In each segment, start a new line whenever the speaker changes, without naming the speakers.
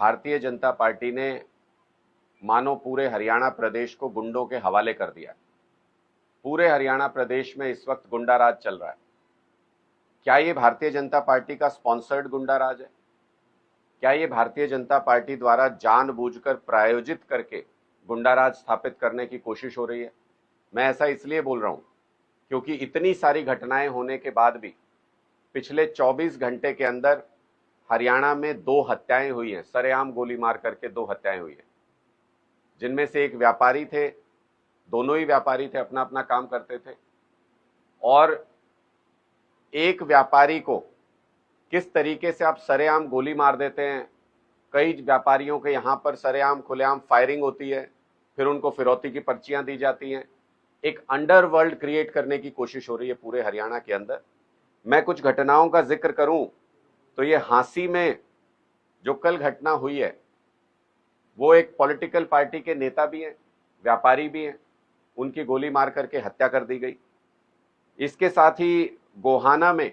Bharatiya Janata party ने मानो पूरे हरियाणा प्रदेश को गुंडों के हवाले कर दिया। पूरे हरियाणा प्रदेश में इस वक्त गुंडा राज चल रहा है। क्या ये भारतीय जनता पार्टी का स्पॉन्सर्ड गुंडा राज है? क्या ये भारतीय जनता पार्टी द्वारा जानबूझकर प्रायोजित करके गुंडा राज स्थापित करने की कोशिश हो रही है? मैं ऐसा इसलिए बोल रहा हूं क्योंकि इतनी सारी घटनाएं होने के बाद भी पिछले 24 घंटे के अंदर हरियाणा में 2 हत्याएं हुई हैं। सरेआम गोली मार करके 2 हत्याएं हुई हैं, जिनमें से एक व्यापारी थे, दोनों ही व्यापारी थे, अपना अपना काम करते थे। और एक व्यापारी को किस तरीके से आप सरेआम गोली मार देते हैं, कई व्यापारियों के यहां पर सरेआम खुलेआम फायरिंग होती है, फिर उनको फिरौती की पर्चियां दी जाती हैं। एक अंडरवर्ल्ड क्रिएट करने की कोशिश हो रही है पूरे हरियाणा के अंदर। मैं कुछ घटनाओं का जिक्र करूं तो ये हांसी में जो कल घटना हुई है, वो एक पॉलिटिकल पार्टी के नेता भी हैं, व्यापारी भी हैं, उनकी गोली मार करके हत्या कर दी गई। इसके साथ ही गोहाना में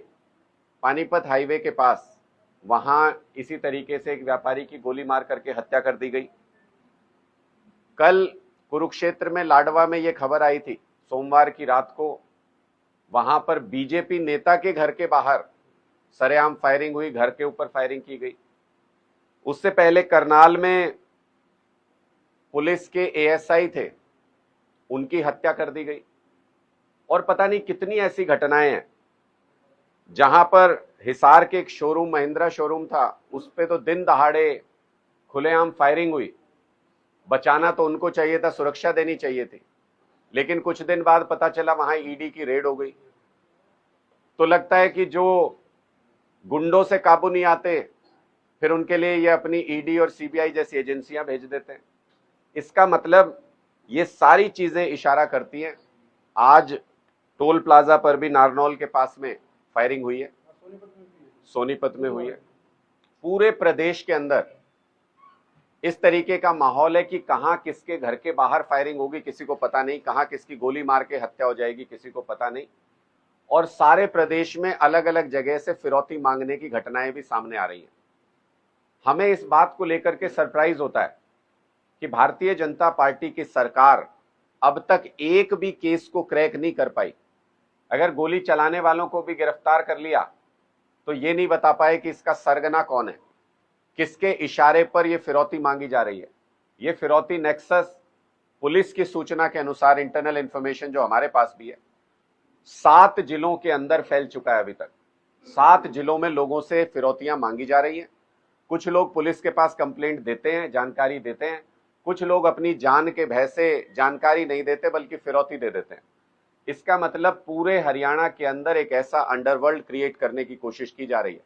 पानीपत हाईवे के पास वहां इसी तरीके से एक व्यापारी की गोली मार करके हत्या कर दी गई। कल कुरुक्षेत्र में लाडवा में यह खबर आई थी, सोमवार की रात को वहां पर बीजेपी नेता के घर के बाहर सरेआम फायरिंग हुई, घर के ऊपर फायरिंग की गई। उससे पहले करनाल में पुलिस के एएसआई थे, उनकी हत्या कर दी गई। और पता नहीं कितनी ऐसी घटनाएं हैं जहां पर हिसार के एक शोरूम, महिंद्रा शोरूम था, उस पे तो दिन दहाड़े खुलेआम फायरिंग हुई। बचाना तो उनको चाहिए था, सुरक्षा देनी चाहिए थी, लेकिन कुछ दिन बाद पता चला वहां ईडी की रेड हो गई। तो लगता है कि जो गुंडों से काबू नहीं आते, फिर उनके लिए ये अपनी ईडी और सीबीआई जैसी एजेंसियां भेज देते हैं। इसका मतलब ये सारी चीजें इशारा करती हैं। आज टोल प्लाजा पर भी नारनौल के पास में फायरिंग हुई है, सोनीपत में हुई है। पूरे प्रदेश के अंदर इस तरीके का माहौल है कि कहां किसके घर के बाहर फायरिंग होगी किसी को पता नहीं, कहां किसकी गोली मार के हत्या हो जाएगी किसी को पता नहीं। और सारे प्रदेश में अलग अलग जगह से फिरौती मांगने की घटनाएं भी सामने आ रही हैं। हमें इस बात को लेकर के सरप्राइज होता है कि भारतीय जनता पार्टी की सरकार अब तक एक भी केस को क्रैक नहीं कर पाई। अगर गोली चलाने वालों को भी गिरफ्तार कर लिया तो ये नहीं बता पाए कि इसका सरगना कौन है, किसके इशारे पर यह फिरौती मांगी जा रही है। यह फिरौती नेक्सस पुलिस की सूचना के अनुसार, इंटरनल इंफॉर्मेशन जो हमारे पास भी है, 7 जिलों के अंदर फैल चुका है। अभी तक 7 जिलों में लोगों से फिरौतियां मांगी जा रही हैं। कुछ लोग पुलिस के पास कंप्लेंट देते हैं, जानकारी देते हैं, कुछ लोग अपनी जान के भय से जानकारी नहीं देते बल्कि फिरौती दे देते हैं। इसका मतलब पूरे हरियाणा के अंदर एक ऐसा अंडरवर्ल्ड क्रिएट करने की कोशिश की जा रही है,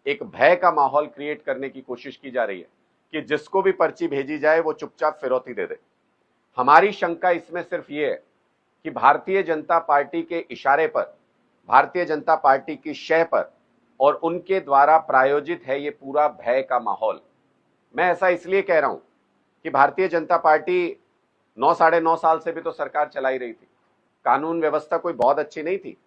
एक भय का माहौल क्रिएट करने की कोशिश की जा रही है कि जिसको भी पर्ची भेजी जाए वो चुपचाप फिरौती दे दे। हमारी शंका इसमें सिर्फ ये है कि भारतीय जनता पार्टी के इशारे पर, भारतीय जनता पार्टी की शह पर और उनके द्वारा प्रायोजित है ये पूरा भय का माहौल। मैं ऐसा इसलिए कह रहा हूं कि भारतीय जनता पार्टी 9 साढ़े 9 साल से भी तो सरकार चलाई रही थी। कानून व्यवस्था कोई बहुत अच्छी नहीं थी।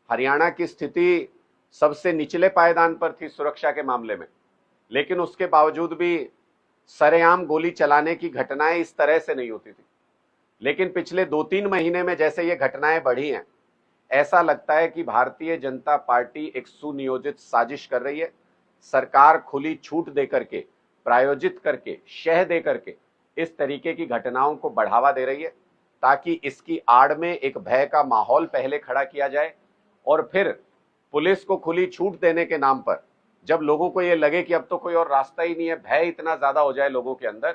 हरियाणा की स्थिति सबसे निचले पायदान पर थी सुरक्षा के मामले में, लेकिन उसके बावजूद भी सरेआम गोली चलाने की घटनाएं इस तरह से नहीं होती थी। लेकिन पिछले 2-3 महीने में जैसे ये घटनाएं बढ़ी हैं, ऐसा लगता है कि भारतीय जनता पार्टी एक सुनियोजित साजिश कर रही है। सरकार खुली छूट देकर के, प्रायोजित करके, शह दे करके इस तरीके की घटनाओं को बढ़ावा दे रही है, ताकि इसकी आड़ में एक भय का माहौल पहले खड़ा किया जाए और फिर पुलिस को खुली छूट देने के नाम पर जब लोगों को यह लगे कि अब तो कोई और रास्ता ही नहीं है, भय इतना ज्यादा हो जाए लोगों के अंदर,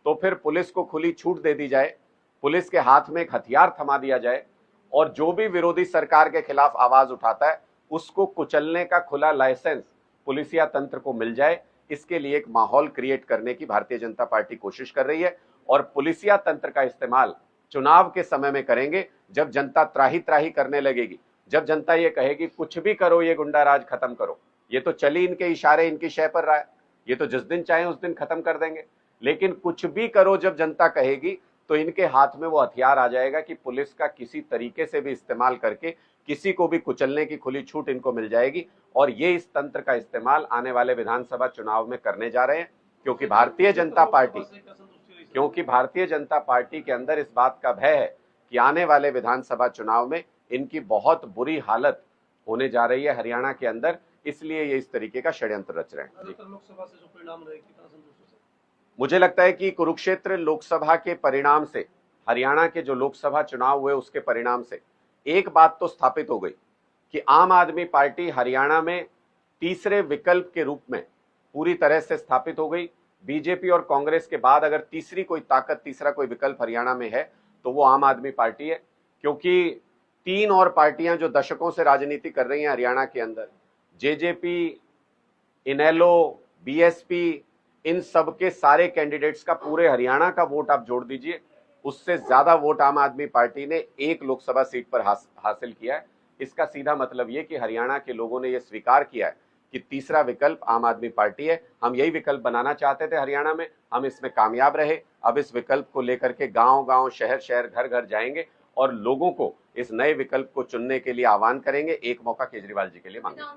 तो फिर पुलिस को खुली छूट दे दी जाए, पुलिस के हाथ में एक हथियार थमा दिया जाए और जो भी विरोधी सरकार के खिलाफ आवाज उठाता है उसको कुचलने का खुला लाइसेंस पुलिसिया तंत्र को मिल जाए। इसके लिए एक माहौल क्रिएट करने की भारतीय जनता पार्टी कोशिश कर रही है और पुलिसिया तंत्र का इस्तेमाल चुनाव के समय में करेंगे, जब जनता त्राही त्राही करने लगेगी, जब जनता ये कहेगी कुछ भी करो ये गुंडा राज खत्म करो। ये तो चली इनके इशारे, इनकी शय पर रहा है, ये तो जिस दिन चाहे उस दिन खत्म कर देंगे। लेकिन कुछ भी करो जब जनता कहेगी तो इनके हाथ में वो हथियार आ जाएगा कि पुलिस का किसी तरीके से भी इस्तेमाल करके किसी को भी कुचलने की खुली छूट इनको मिल जाएगी। और ये इस तंत्र का इस्तेमाल आने वाले विधानसभा चुनाव में करने जा रहे हैं। क्योंकि भारतीय जनता पार्टी के अंदर इस बात का भय है कि आने वाले विधानसभा चुनाव में इनकी बहुत बुरी हालत होने जा रही है हरियाणा के अंदर, इसलिए ये इस तरीके का षड्यंत्र रच रहे हैं।
लोकसभा से जो परिणाम रहे, कितना संतुष्ट है?
मुझे लगता है कि कुरुक्षेत्र लोकसभा के परिणाम से, हरियाणा के जो लोकसभा चुनाव हुए उसके परिणाम से एक बात तो स्थापित हो गई कि आम आदमी पार्टी हरियाणा में तीसरे विकल्प के रूप में पूरी तरह से स्थापित हो गई। बीजेपी और कांग्रेस के बाद अगर तीसरी कोई ताकत, तीसरा कोई विकल्प हरियाणा में है तो वो आम आदमी पार्टी है, क्योंकि तीन और पार्टियां जो दशकों से राजनीति कर रही हैं हरियाणा के अंदर, जेजेपी, इनेलो, बीएसपी, इन सब के सारे कैंडिडेट्स का पूरे हरियाणा का वोट आप जोड़ दीजिए, उससे ज्यादा वोट आम आदमी पार्टी ने एक लोकसभा सीट पर हासिल किया है। इसका सीधा मतलब यह कि हरियाणा के लोगों ने यह स्वीकार किया है कि तीसरा विकल्प आम आदमी पार्टी है। हम यही विकल्प बनाना चाहते थे हरियाणा में, हम इसमें कामयाब रहे। अब इस विकल्प को लेकर के गांव-गांव, शहर-शहर, घर-घर जाएंगे और लोगों को इस नए विकल्प को चुनने के लिए आह्वान करेंगे। एक मौका केजरीवाल जी के लिए मांगेंगे।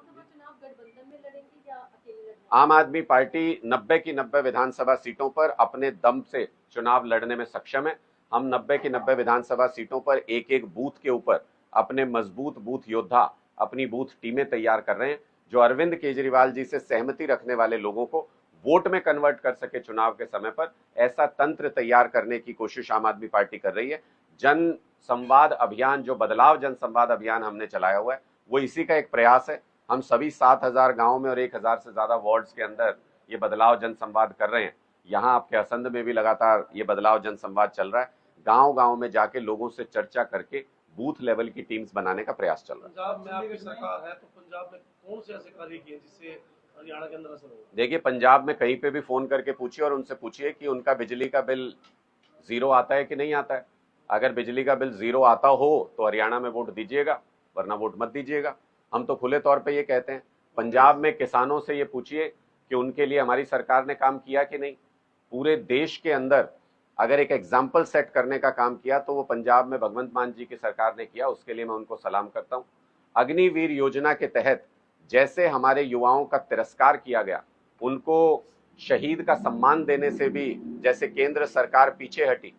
आम आदमी पार्टी 90 की 90 विधानसभा सीटों पर अपने दम से चुनाव लड़ने में सक्षम है। हम 90 की 90 विधानसभा सीटों पर एक एक बूथ के ऊपर अपने मजबूत बूथ योद्धा, अपनी बूथ टीमें तैयार कर रहे हैं, जो अरविंद केजरीवाल जी से सहमति रखने वाले लोगों को वोट में कन्वर्ट कर सके चुनाव के समय पर। ऐसा तंत्र तैयार करने की कोशिश आम आदमी पार्टी कर रही है। जन संवाद अभियान, जो बदलाव जन संवाद अभियान हमने चलाया हुआ है, वो इसी का एक प्रयास है। हम सभी 7000 गांव में और 1000 से ज्यादा वार्ड्स के अंदर ये बदलाव जन संवाद कर रहे हैं। यहाँ आपके असंध में भी लगातार ये बदलाव जन संवाद चल रहा है। गांव गांव में जाके लोगों से चर्चा करके बूथ लेवल की टीम्स बनाने का प्रयास चल रहा है।
पंजाब में आपकी सरकार है, तो पंजाब में कौन से ऐसे कार्य किए जिससे हरियाणा के अंदर असर होगा?
देखिए, पंजाब में कहीं पे भी फोन करके पूछिए और उनसे पूछिए कि उनका बिजली का बिल 0 आता है कि नहीं आता है। अगर बिजली का बिल 0 आता हो तो हरियाणा में वोट दीजिएगा, वरना वोट मत दीजिएगा। हम तो खुले तौर पे ये कहते हैं। पंजाब में किसानों से ये पूछिए कि उनके लिए हमारी सरकार ने काम किया कि नहीं। पूरे देश के अंदर अगर एक एग्जाम्पल सेट करने का काम किया तो वो पंजाब में भगवंत मान जी की सरकार ने किया, उसके लिए मैं उनको सलाम करता हूं। अग्निवीर योजना के तहत जैसे हमारे युवाओं का तिरस्कार किया गया, उनको शहीद का सम्मान देने से भी जैसे केंद्र सरकार पीछे हटी,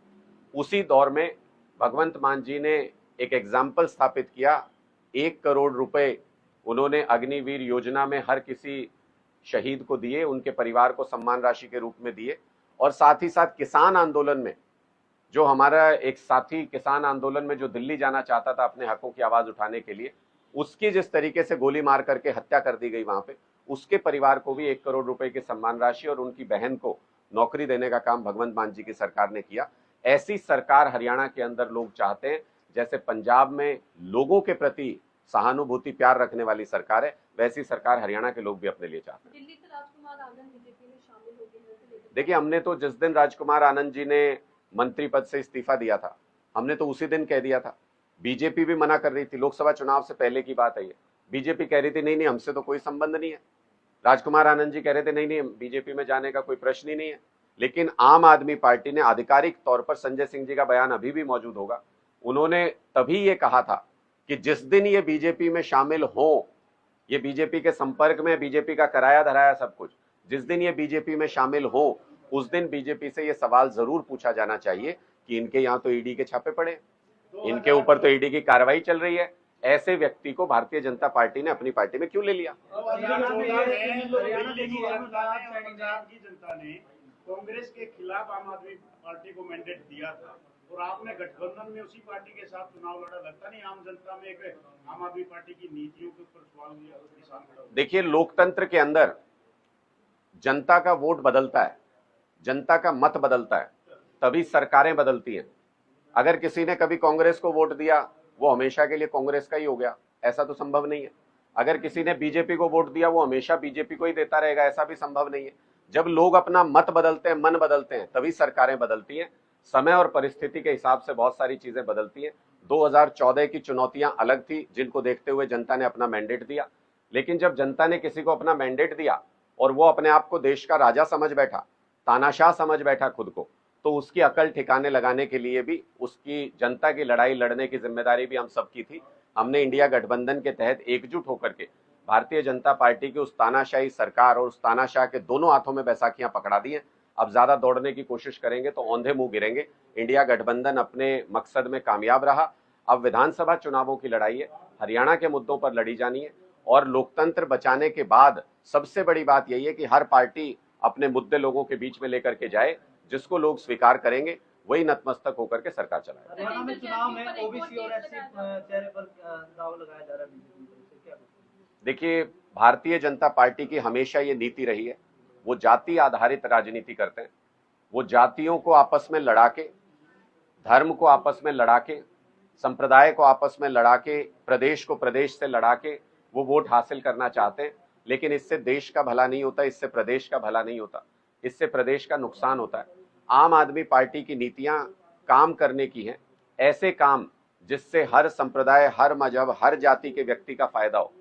उसी दौर में भगवंत मान जी ने एक एग्जाम्पल स्थापित किया। 1 करोड़ रुपए उन्होंने अग्निवीर योजना में हर किसी शहीद को दिए, उनके परिवार को सम्मान राशि के रूप में दिए। और साथ ही साथ किसान आंदोलन में, जो हमारा एक साथी किसान आंदोलन में जो दिल्ली जाना चाहता था अपने हकों की आवाज उठाने के लिए, उसकी जिस तरीके से गोली मार करके हत्या कर दी गई वहां पे, उसके परिवार को भी 1 करोड़ रुपए की सम्मान राशि और उनकी बहन को नौकरी देने का काम भगवंत मान जी की सरकार ने किया। ऐसी सरकार हरियाणा के अंदर लोग चाहते हैं। जैसे पंजाब में लोगों के प्रति सहानुभूति, प्यार रखने वाली सरकार है, वैसी सरकार हरियाणा के लोग भी अपने लिए चाहते हैं।
दिल्ली से राजकुमार आनंद बीजेपी में शामिल हो गए हैं।
देखिए, हमने तो जिस दिन राजकुमार आनंद जी ने मंत्री पद से इस्तीफा दिया था, हमने तो उसी दिन कह दिया था। बीजेपी भी मना कर रही थी, लोकसभा चुनाव से पहले की बात है ये। बीजेपी कह रही थी नहीं नहीं, हमसे तो कोई संबंध नहीं है। राजकुमार आनंद जी कह रहे थे नहीं नहीं, बीजेपी में जाने का कोई प्रश्न ही नहीं है। लेकिन आम आदमी पार्टी ने आधिकारिक तौर पर, संजय सिंह जी का बयान अभी भी मौजूद होगा, उन्होंने तभी ये कहा था कि जिस दिन ये बीजेपी में शामिल हो, ये बीजेपी के संपर्क में, बीजेपी का कराया धराया सब कुछ, जिस दिन ये बीजेपी में शामिल हो उस दिन बीजेपी से ये सवाल जरूर पूछा जाना चाहिए कि इनके यहाँ तो ईडी के छापे पड़े, इनके ऊपर तो ईडी की कार्रवाई चल रही है, ऐसे व्यक्ति को भारतीय जनता पार्टी ने अपनी पार्टी में क्यों ले लिया?
जनता ने कांग्रेस के खिलाफ आम आदमी पार्टी को मैंडेट दिया था और आपने गठबंधन में उसी पार्टी के साथ चुनाव लड़ा। लगता नहीं आम जनता में एक आम आदमी पार्टी की नीतियों के ऊपर सवाल निशान खड़ा हुआ?
देखिए, लोकतंत्र के अंदर जनता का वोट बदलता है, जनता का मत बदलता है, तभी सरकारें बदलती हैं। अगर किसी ने कभी कांग्रेस को वोट दिया, वो हमेशा के लिए कांग्रेस का ही हो गया, ऐसा तो संभव नहीं है। अगर किसी ने बीजेपी को वोट दिया, वो हमेशा बीजेपी को ही देता रहेगा, ऐसा भी संभव नहीं है। जब लोग अपना मत बदलते हैं, मन बदलते हैं, तभी सरकारें बदलती हैं। समय और परिस्थिति के हिसाब से बहुत सारी चीजें बदलती हैं। 2014 की चुनौतियां अलग थी, जिनको देखते हुए जनता ने अपना मैंडेट दिया। लेकिन जब जनता ने किसी को अपना मैंडेट दिया और वो अपने आप को देश का राजा समझ बैठा, तानाशाह समझ बैठा खुद को, तो उसकी अकल ठिकाने लगाने के लिए भी, उसकी जनता की लड़ाई लड़ने की जिम्मेदारी भी हम सबकी थी। हमने इंडिया गठबंधन के तहत एकजुट होकर के भारतीय जनता पार्टी की उस तानाशाही सरकार और उस तानाशाह के दोनों हाथों में बैसाखियां पकड़ा दी हैं। अब ज्यादा दौड़ने की कोशिश करेंगे तो औंधे मुंह गिरेंगे। इंडिया गठबंधन अपने मकसद में कामयाब रहा। अब विधानसभा चुनावों की लड़ाई है, हरियाणा के मुद्दों पर लड़ी जानी है और लोकतंत्र बचाने के बाद सबसे बड़ी बात यही है कि हर पार्टी अपने मुद्दे लोगों के बीच में लेकर के जाए, जिसको लोग स्वीकार करेंगे वही नतमस्तक होकर के सरकार चलाए।
हरियाणा में चुनाव में ओबीसी और एससी चेहरे पर दाव लगाया जा रहा है बीजेपी की तरफ से, क्या?
देखिए, भारतीय जनता पार्टी की हमेशा ये नीति रही है, वो जाति आधारित राजनीति करते हैं। वो जातियों को आपस में लड़ा के, धर्म को आपस में लड़ा के, संप्रदाय को आपस में लड़ा के, प्रदेश को प्रदेश से लड़ा के वो वोट हासिल करना चाहते हैं। लेकिन इससे देश का भला नहीं होता, इससे प्रदेश का भला नहीं होता, इससे प्रदेश का नुकसान होता है। आम आदमी पार्टी की नीतियां काम करने की हैं, ऐसे काम जिससे हर संप्रदाय, हर मजहब, हर जाति के व्यक्ति का फायदा हो।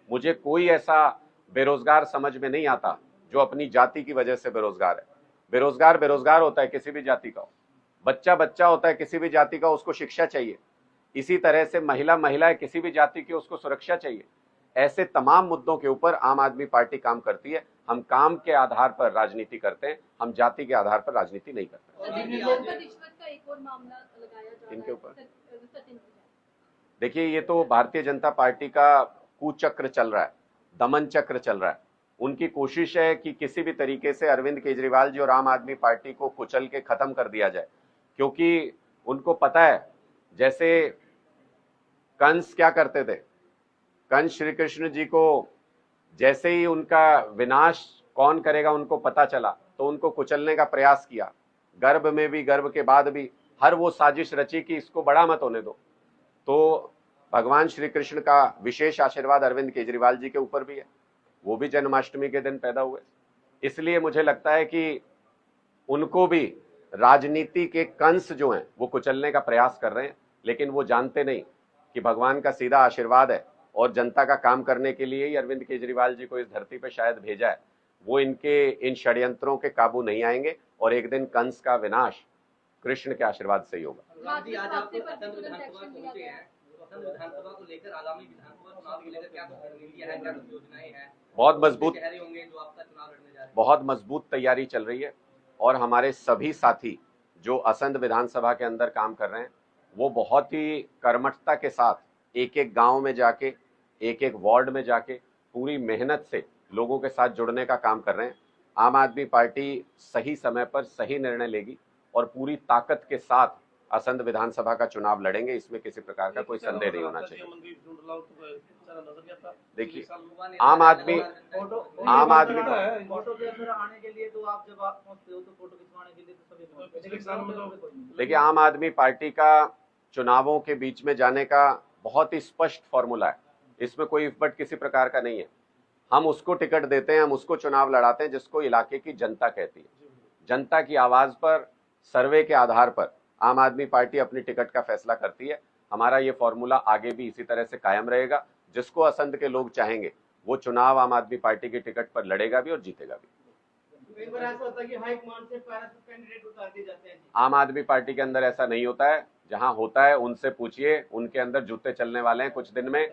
मुझे कोई ऐसा बेरोजगार समझ में नहीं आता जो अपनी जाति की वजह से बेरोजगार है। बेरोजगार बेरोजगार होता है किसी भी जाति का हो, बच्चा बच्चा होता है किसी भी जाति का, उसको शिक्षा चाहिए। इसी तरह से महिला महिला है किसी भी जाति की, उसको सुरक्षा चाहिए। ऐसे तमाम मुद्दों के ऊपर आम आदमी पार्टी काम करती है। हम काम के आधार पर राजनीति करते हैं, हम जाति के आधार पर राजनीति नहीं करते।
रिश्वत का एक और मामला लगाया जा रहा है
इनके ऊपर
सचिन।
देखिए, ये तो भारतीय जनता पार्टी का कुचक्र चल रहा है, दमन चक्र चल रहा है। उनकी कोशिश है कि किसी भी तरीके से अरविंद केजरीवाल जी और आम आदमी पार्टी को कुचल के खत्म कर दिया जाए, क्योंकि उनको पता है जैसे कंस क्या करते थे। कंस श्री कृष्ण जी को जैसे ही उनका विनाश कौन करेगा उनको पता चला तो उनको कुचलने का प्रयास किया। गर्भ में भी, गर्भ के बाद भी हर वो साजिश रची कि इसको बड़ा मत होने दो। तो भगवान श्री कृष्ण का विशेष आशीर्वाद अरविंद केजरीवाल जी के ऊपर भी है, वो भी जन्माष्टमी के दिन पैदा हुए। इसलिए मुझे लगता है कि उनको भी राजनीति के कंस जो हैं वो कुचलने का प्रयास कर रहे हैं, लेकिन वो जानते नहीं कि भगवान का सीधा आशीर्वाद है और जनता का काम करने के लिए ही अरविंद केजरीवाल जी को इस धरती पर शायद भेजा है। वो इनके इन षड्यंत्रों के काबू नहीं आएंगे और एक दिन कंस का विनाश कृष्ण के आशीर्वाद से ही होगा।
विधानसभा को लेकर, आगामी विधानसभा चुनाव को लेकर क्या रणनीतियां हैं, क्या योजनाएं हैं?
बहुत मजबूत
शहरी होंगे जो आपका चुनाव लड़ने जा रहे हैं।
बहुत मजबूत तैयारी चल रही है और हमारे सभी साथी जो असंध विधानसभा के अंदर काम कर रहे हैं वो बहुत ही कर्मठता के साथ एक एक गांव में जाके, एक एक वार्ड में जाके पूरी मेहनत से लोगों के साथ जुड़ने का काम कर रहे हैं। आम आदमी पार्टी सही समय पर सही निर्णय लेगी और पूरी ताकत के साथ असंध विधानसभा का चुनाव लड़ेंगे, इसमें किसी प्रकार का कोई संदेह नहीं होना चाहिए। देखिए, आम आदमी
फोटो के अंदर आने के लिए तो आप जब आप पहुंचते हो तो फोटो खिंचवाने के लिए तो सभी।
देखिए, आम आदमी पार्टी का चुनावों के बीच में जाने का बहुत ही स्पष्ट फॉर्मूला है, इसमें कोई इफबट किसी प्रकार का नहीं है। हम उसको टिकट देते हैं, हम उसको चुनाव लड़ाते हैं जिसको इलाके की जनता कहती है। जनता की आवाज पर, सर्वे के आधार पर आम आदमी पार्टी अपनी टिकट का फैसला करती है। हमारा ये फॉर्मूला आगे भी इसी तरह से कायम रहेगा। जिसको असंध के लोग चाहेंगे वो चुनाव आम आदमी पार्टी की टिकट पर लड़ेगा भी और जीतेगा भी।
एक बार ऐसा होता है कि हाईकमान से कैंडिडेट उतार दिए जाते हैं।
आम आदमी पार्टी के अंदर ऐसा नहीं होता है। जहां होता है उनसे पूछिए, उनके अंदर जूते चलने वाले हैं कुछ दिन में।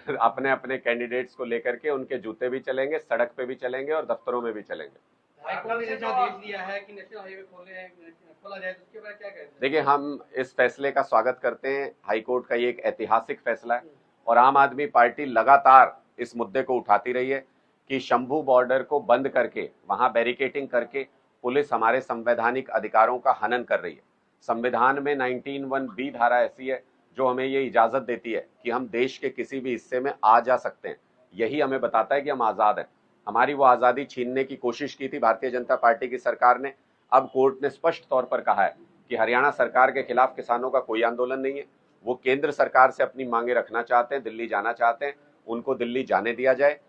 अपने अपने कैंडिडेट्स को लेकर के उनके जूते भी चलेंगे, सड़क पे भी चलेंगे और दफ्तरों में भी चलेंगे।
हाईकोर्ट ने जो आदेश दिया है कि नेशनल हाईवे खोला जाए, उसके बारे में क्या कहते हैं?
देखिए, हम इस फैसले का स्वागत करते हैं। हाईकोर्ट का ये एक ऐतिहासिक फैसला है और आम आदमी पार्टी लगातार इस मुद्दे को उठाती रही है कि शंभू बॉर्डर को बंद करके, वहां बैरिकेटिंग करके पुलिस हमारे संवैधानिक अधिकारों का हनन कर रही है। संविधान में 19(1)(b) धारा ऐसी है जो हमें ये इजाजत देती है कि हम देश के किसी भी हिस्से में आ जा सकते हैं। यही हमें बताता है कि हम आजाद हैं। हमारी वो आजादी छीनने की कोशिश की थी भारतीय जनता पार्टी की सरकार ने। अब कोर्ट ने स्पष्ट तौर पर कहा है कि हरियाणा सरकार के खिलाफ किसानों का कोई आंदोलन नहीं है। वो केंद्र सरकार से अपनी मांगे रखना चाहते हैं, दिल्ली जाना चाहते हैं, उनको दिल्ली जाने दिया जाए।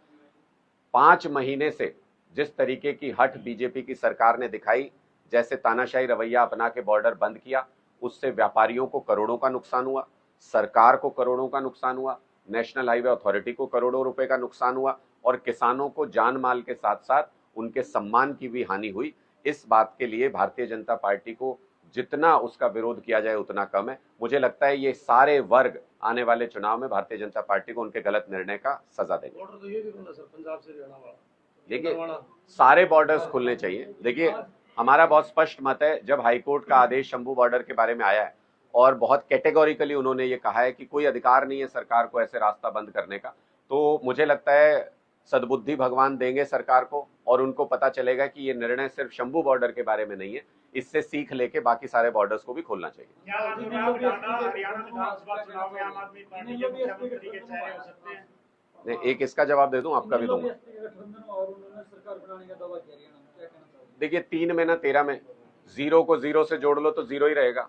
5 महीने से जिस तरीके की हठ बीजेपी की सरकार ने दिखाई, जैसे तानाशाही रवैया अपना के बॉर्डर बंद किया, उससे व्यापारियों को करोड़ों का नुकसान हुआ, सरकार को करोड़ों का नुकसान हुआ, नेशनल हाईवे अथॉरिटी को करोड़ों रुपए का नुकसान हुआ और किसानों को जान माल के साथ साथ उनके सम्मान की भी हानि हुई। इस बात के लिए भारतीय जनता पार्टी को जितना उसका विरोध किया जाए उतना कम है। मुझे लगता है ये सारे वर्ग आने वाले चुनाव में भारतीय जनता पार्टी को उनके गलत निर्णय का सजा देंगे।
बॉर्डर तो ये भी खुला सर, पंजाब से हरियाणा वाला।
देखिए, सारे बॉर्डर्स खुलने चाहिए। देखिए, हमारा बहुत स्पष्ट मत है, जब हाईकोर्ट का आदेश शंभू बॉर्डर के बारे में आया है और बहुत कैटेगोरिकली उन्होंने ये कहा है कि कोई अधिकार नहीं है सरकार को ऐसे रास्ता बंद करने का, तो मुझे लगता है सद्बुद्धि भगवान देंगे सरकार को और उनको पता चलेगा कि ये निर्णय सिर्फ शंभू बॉर्डर के बारे में नहीं है, इससे सीख लेके बाकी सारे बॉर्डर्स को भी खोलना चाहिए।
क्या हरियाणा विधानसभा चुनाव में आम आदमी पार्टी के मुख्यमंत्री के चेहरे हो सकते हैं?
नहीं, एक इसका जवाब दे दूं, आपका भी दूंगा। देखिए, 3 में ना 13 में 0 को 0 से जोड़ लो तो 0 ही रहेगा,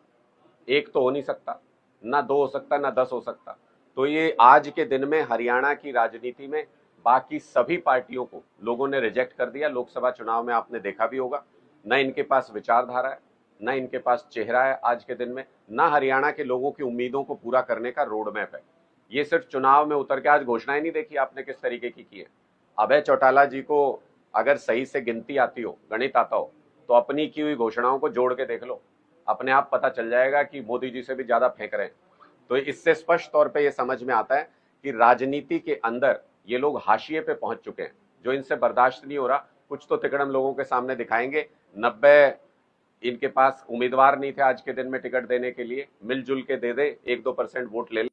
1 तो हो नहीं सकता, ना 2 हो सकता, ना 10 हो सकता। तो ये आज के दिन में हरियाणा की राजनीति में बाकी सभी पार्टियों को लोगों ने रिजेक्ट कर दिया। लोकसभा चुनाव में आपने देखा भी होगा, न इनके पास विचारधारा है, न इनके पास चेहरा है आज के दिन में, न हरियाणा के लोगों की उम्मीदों को पूरा करने का रोड मैप है। ये सिर्फ चुनाव में उतर के आज घोषणाएं नहीं देखी आपने किस तरीके की है। अभय चौटाला जी को अगर सही से गिनती आती हो, गणित आता हो, तो अपनी की हुई घोषणाओं को जोड़ के देख लो, अपने आप पता चल जाएगा कि मोदी जी से भी ज्यादा फेंक रहे हैं। तो इससे स्पष्ट तौर पे ये समझ में आता है कि राजनीति के अंदर ये लोग हाशिए पे पहुंच चुके हैं, जो इनसे बर्दाश्त नहीं हो रहा। कुछ तो तिकड़म लोगों के सामने दिखाएंगे। 90 इनके पास उम्मीदवार नहीं थे आज के दिन में टिकट देने के लिए, मिलजुल के दे दे, 1-2% वोट ले ले।